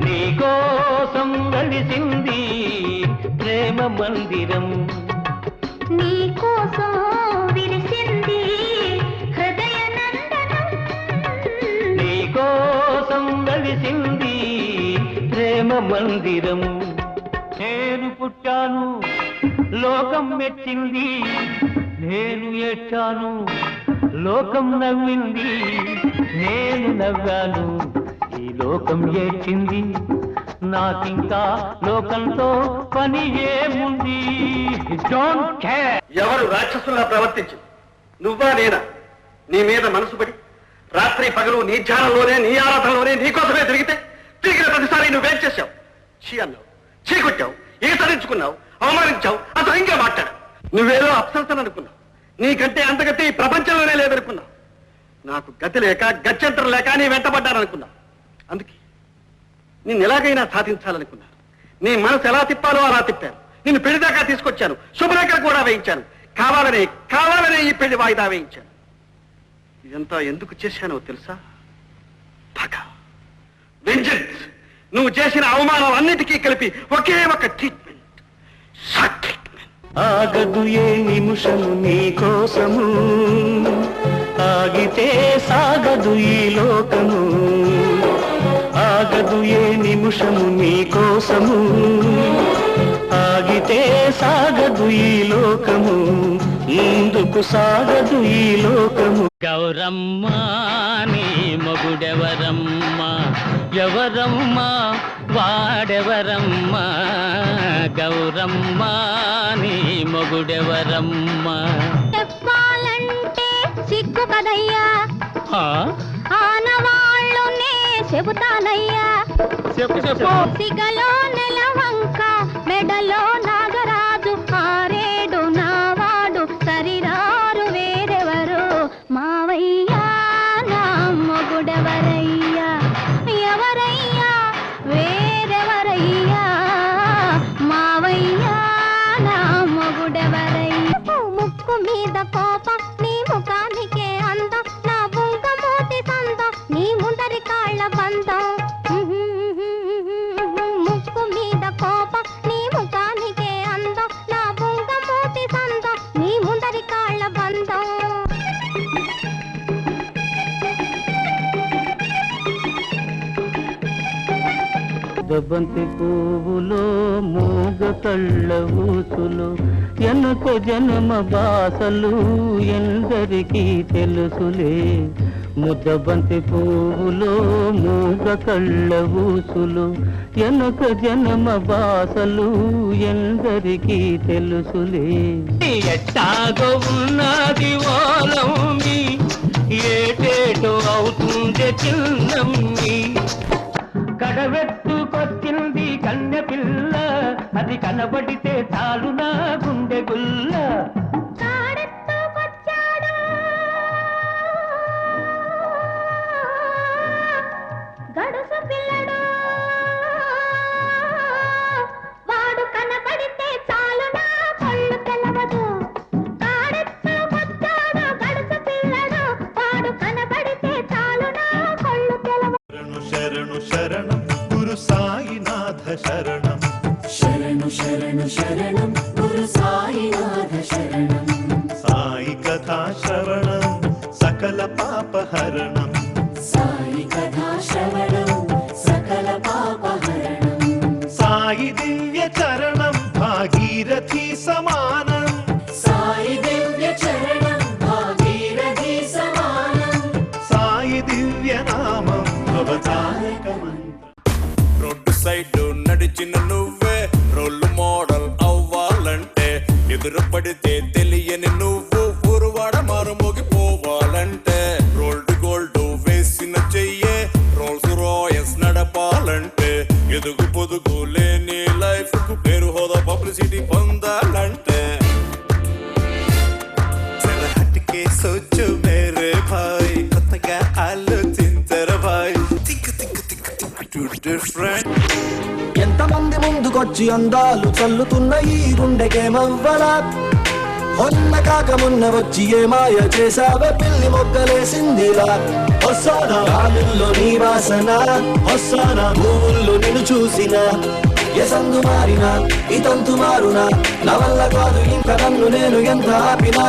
నీకోసం వెలిసింది ప్రేమ మందిరం, నీకోసం విరిసింది హృదయ నందనం, నీకోసం వెలిసింది ప్రేమ మందిరం. నేను పుట్టాను లోకం మెచ్చింది, నేను ఏడ్చాను లోకం నవ్వింది, నేను నవ్వాను ఈ లోకం ఏడ్చింది, నాకింకా లోకంతో పని ఏముంది. Don't care. ఎవరు రాక్షసులా ప్రవర్తించి నువ్వా నేనా? నీ మీద మనసు పడి రాత్రి పగలు నీ ధ్యానంలోనే నీ ఆరాధనలోనే నీకోసమే తిరిగితే తిరిగిన ప్రతిసారి నువ్వేం చేశావు? చీ అన్నావు, చీ కొట్టావు, ఈసరించుకున్నావు, అవమానించావు, అసలు ఇంకా మాట్లాడావు. నువ్వేదో అప్సరసని అనుకున్నావు, నీకంటే అంతగతి ఈ ప్రపంచంలోనే లేదనుకున్నావు. నాకు గతి లేక గత్యంతరం లేక నీ వెంటబడ్డాననుకున్నావు. అందుకే నిన్ను ఎలాగైనా సాధించాలనుకున్నాను. నీ మనసు ఎలా తిప్పాలో అలా తిప్పాను. నిన్ను పెళ్లి దాకా తీసుకొచ్చాను, శుభరేఖలు కూడా వేయించాను. కావాలనే ఈ పెళ్లి వాయిదా వేయించాను. ఇదంతా ఎందుకు చేశానో తెలుసా? పగ, వెంజన్స్. నువ్వు చేసిన అవమానాలన్నిటికీ కలిపి ఒకే ఒక ట్రీట్మెంట్, షార్ట్ ట్రీట్మెంట్. ఆగదు ఏ నిమిషము నీ కోసము, ఆగితే సాగదు ఈ లోకము, ఆగదు ఏ నిమిషము నీ కోసము, ఆగితే సాగదు ఈ లోకము, ముందుకు సాగదు ఈ లోకము. గౌరమ్మ నీ మొగుడెవరమ్మ, ఎవరమ్మ వాడెవరమ్మ, గౌరమ్మ నీ మొగుడెవరమ్మ. చెప్పాలంటే సిగ్గు కదయ్యా, ఆనవాళ్ళునే చెబుతానయ్యా. సిగలో నెలవంక మెడలో నాగరాజు, ఆరేడు నావాడు సరిరారు వేరెవరు, మావయ్యా నా మొగుడెవరయ్యా, ఎవరయ్యా వేరెవరయ్యా, మావయ్యా నా మొగుడెవరయ్యా. ముక్కు మీద కోపం నీ ముఖానికే అందం, నా బుంగ మూతి సందం నీ ముందరి కాళ్ళ బంధం. ముక్కు మీద కోపం నీ ముఖానికే అందం, నా బుంగ మూతి సందం నీ ముందరి కాళ్ళ బంధం. దబంతి పువ్వులో మూగ కళ్ళ ఊసులు, ఎనక జన్మ బాసలు ఎందరికీ తెలుసులే. ముద్దబంతి పువ్వులో మూగ కళ్ళ ఊసులు, ఎనక జన్మ బాసలు ఎందరికీ తెలుసులే. ఎట్టాగో ఉన్నది ఓలమ్మి, ఏటేటో అవుతుంది చిన్నమ్మి, కడవెత్తుకొచ్చింది కన్నె పిల్ల, అది కనబడితే చాలు నా గుండె గుల్ల. గడుసు పిల్లడు వాడు కనబడితే చాలు నా కళ్ళు తెలవదు. కాడెత్తుకొచ్చాడు గడుసు పిల్లడు, వాడు కనబడితే చాలు నా కళ్ళు తెలవదు. శరణు శరణం గురు సాయినాథ శరణం, శరణు శరణు శరణం గురు సాయినాథ శరణం. సాయి కథా శ్రవణం సకల పాపహరణం, సాయి కథా శ్రవణం సకల పాపహరణం. సాయి దివ్య చరణం భాగీరథి సమానం, సాయి దివ్య చరణం భాగీరథి సమానం. సాయి దివ్య నామం భవతారక మంత్రం. రోడ్డు సైడ్ నడిచిన నువ్వే రోల్ మోడల్ అవ్వాలంటే, ఎదురు పడితే తెలియని నువ్వు ఊరువాడ మారుమోగిపోవాలంటే, రోల్డ్ గోల్డ్ వేసిన చెయ్యే రోల్స్ రాయల్స్ నడపాలంటే, ఎదుగు పొదుగు లేని లైఫ్ కు పేరు హోదా పబ్లిసిటీ పొందాలంటే, జరా హట్కే సోచు మేరే భాయ్, కొత్తగా ఆలోచించరా భాయ్, think think think think to different. ఎంతమంది ముందుకొచ్చి అందాలు చల్లుతున్న ఈ గుండెకేమవ్వలా, మొన్న కాక మొన్న వచ్చి ఏ మాయ చేసావే పిల్లి మొగ్గలేసిందిలా. వస్తానా గాలుల్లో నీ వాసన, వస్తానా భూముల్లో నిన్ను చూసిన ఎసందు మారినా ఇతంతు మారునా నా వల్ల కాదు ఇంకా నన్ను నేను ఎంత ఆపినా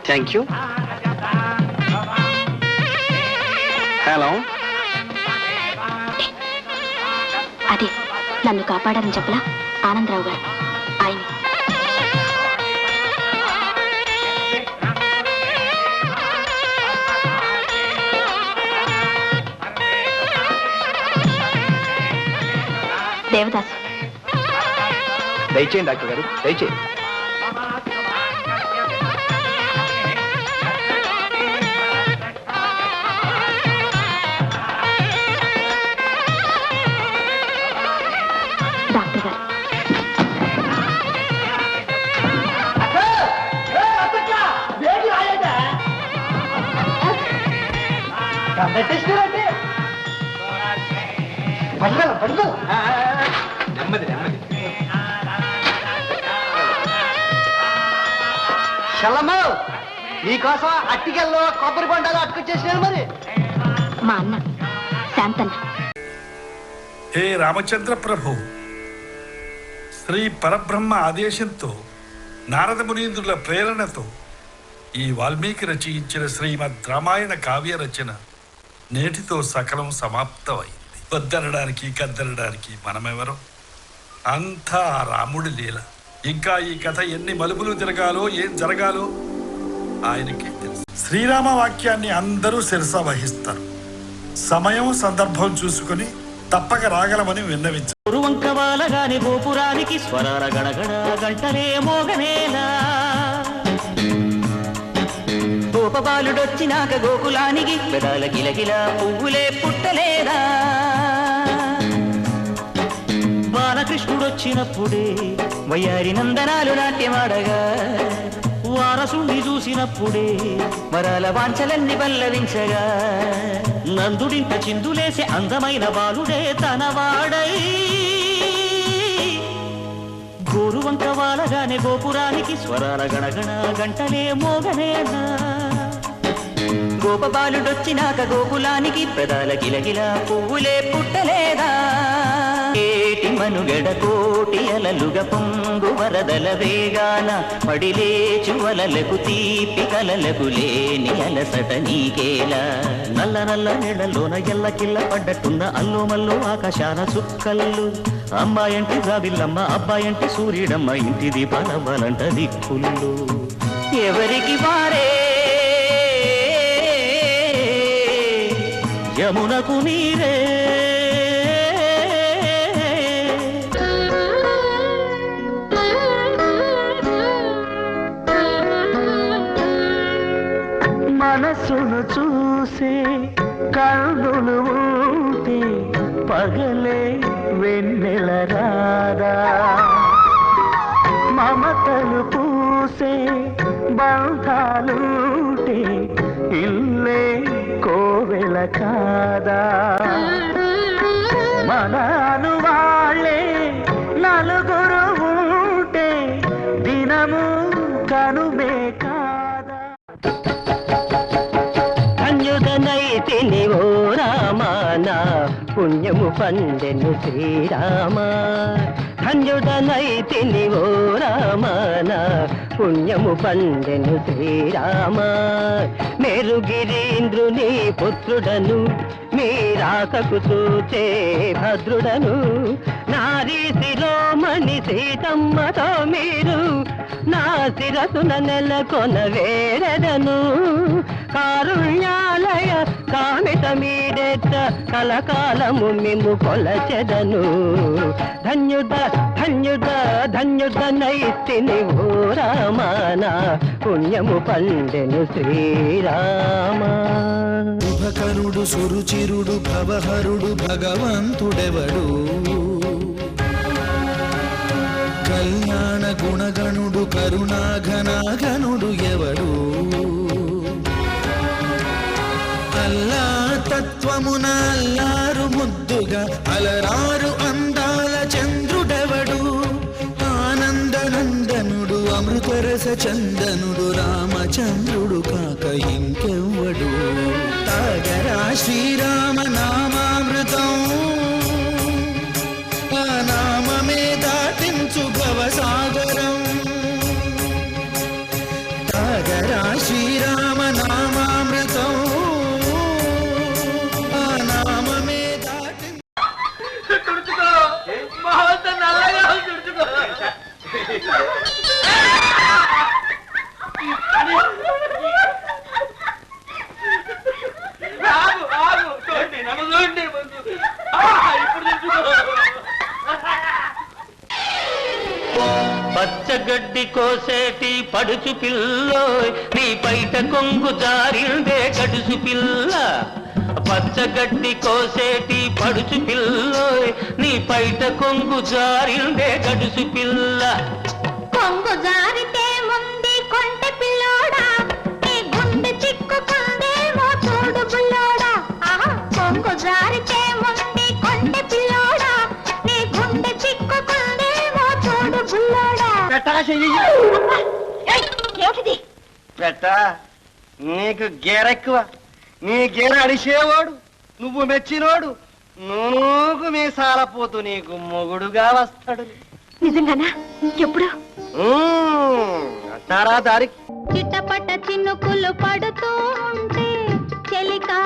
థ్యాంక్ యూ. హలో, అదే నన్ను కాపాడారని చెప్పలా ఆనందరావు గారు, ఆయన. దేవదాసు. దయచేయండి డాక్టర్ గారు, దయచేయండి. డాక్టర్ గారు, నెమ్మది నెమ్మది. చల్లమ్మ, నీకోసం అట్టికెల్లో కొబ్బరి బొండాలు అట్టుకొచ్చేసినారు మరి. మా అన్న శాంతన్న. హే రామచంద్ర ప్రభు, శ్రీ పరబ్రహ్మ ఆదేశంతో నారద మునీంద్రుల ప్రేరణతో ఈ వాల్మీకి రచయించిన శ్రీమద్ రామాయణ కావ్య రచన నేటితో సకలం సమాప్తమైంది. వద్దనడానికి కద్దనడానికి మనమెవరం? అంతా ఆ రాముడి లీల. ఇంకా ఈ కథ ఎన్ని మలుపులు తిరగాలో, ఏం జరగాలో ఆయనకే తెలుసు. శ్రీరామ వాక్యాన్ని అందరూ శిరస వహిస్తారు. సమయం సందర్భం చూసుకుని తప్పక రాగలమని విన్నవించారు. గురువంకవాలగాని గోపురానికి స్వరాల గడగడ గంటలే మోగనేలా. గోపబాలుడొచ్చినాక గోకులానికి పెదాల గిలగిల పువ్వులే పుట్టలేదా. బాలకృష్ణుడొచ్చినప్పుడే వయ్యారి నందనాలు నాట్యమాడగా, వారసుండి చూసినప్పుడే వరాల వాంఛలన్నీ పల్లవించగా, నందుడింట చిందులేసే అందమైన బాలుడే తనవాడై గోరువంక వాలగానే గోపురానికి స్వరాల గణగణ గంటలే మోగనేనా. గోపబాలుడొచ్చినాక గోకులానికి పెదాల గిలగిల పువ్వులే పుట్టలేదా. ఏటి మనుగడ కోటి అలలుగా పొంగు వరదల వేగాన పడిలేచు వలలకు తీపి కలలకు లేని అలసట నీకేలా. నల్ల నల్ల నెలలోన ఎల్లకిల్ల పడ్డట్టున్న అల్లు మల్లు ఆకాశాన చుక్కల్లు. అమ్మాయంటి జాబిల్లమ్మ, అబ్బాయంటి సూర్యుడమ్మ, ఇంటి దీపాలవ్వాలంట దిక్కుళ్ళు. ఎవరికి వారే యమునకు నీరే. మనసును చూసే కన్నులు ఉంటే పగలే వెన్నెల రాదా. మమతలు పూసే బంధాలుంటే ఇల్లే కోవెల కాదా. మనను వాళ్ళే నలుగురు ఉంటే దినము కనుమే కాదా. ధన్యుడనైతిని ఓ రామానా, పుణ్యము పండెను శ్రీరామ. ధన్యుడనైతిని ఓ రామానా, పుణ్యము పండెను శ్రీరామ. మేరుగిరీంద్రుని పుత్రుడను, మీరాకకు చూచే భద్రుడను. నారీ శిరోమణి సీతమ్మతో మీరు నా శిరసున నెలకొన వేరెదను. కారుణ్యాలయ కామిత మీరెత్త కలకాలము మిమ్ము కొలచెదను. ధన్యుడ ధన్యుడ ధన్యుడనైతిని ఓ రామానా, పుణ్యము పండెను శ్రీరామ. శుభకరుడు సురుచిరుడు భవహరుడు భగవంతుడెవడు. కళ్యాణ గుణగణుడు కరుణాఘనాఘనుడు ఎవడు. అల్లా తత్వమున అల్లారు ముద్దుగా అలరారు అందా చందనుడు రామచంద్రుడు కాక ఇంకెవ్వడు తాగరా శ్రీరామ నామామృతం ఆ నామమే దాటించు భవసాగరం తాగరా శ్రీరామ నామామృతం ఆ నామమే దాటించు పచ్చగడ్డి కోసేటి పడుచు పిల్లోయ్ నీ బయట కొంగు జారిందే గడుసు పిల్ల పచ్చగడ్డి కోసేటి పడుచు పిల్లోయ్ నీ బయట కొంగు జారిందే గడుసు పిల్ల కొంగు జారితే ముందే కొంటె పిల్లోడా నీ గుండె చిక్కుకుందేమో చూడు బుల్లోడా ఆహా కొంగు జారితే ముందే కొంటె పిల్లోడా నీ గుండె చిక్కుకుందేమో చూడు బుల్లోడా ఏమిటిది పెట్ట నీకు గేరెక్కువ నీ గేర అడిసేవాడు నువ్వు మెచ్చినోడు నువ్వు మీసాలపోతూ నీకు మొగుడుగా వస్తాడు నిజంగానా ఎప్పుడు అంటారా దారికి చిట్టపట్ట చిన్నుకులు పడుతూ ఉంటే చెలికా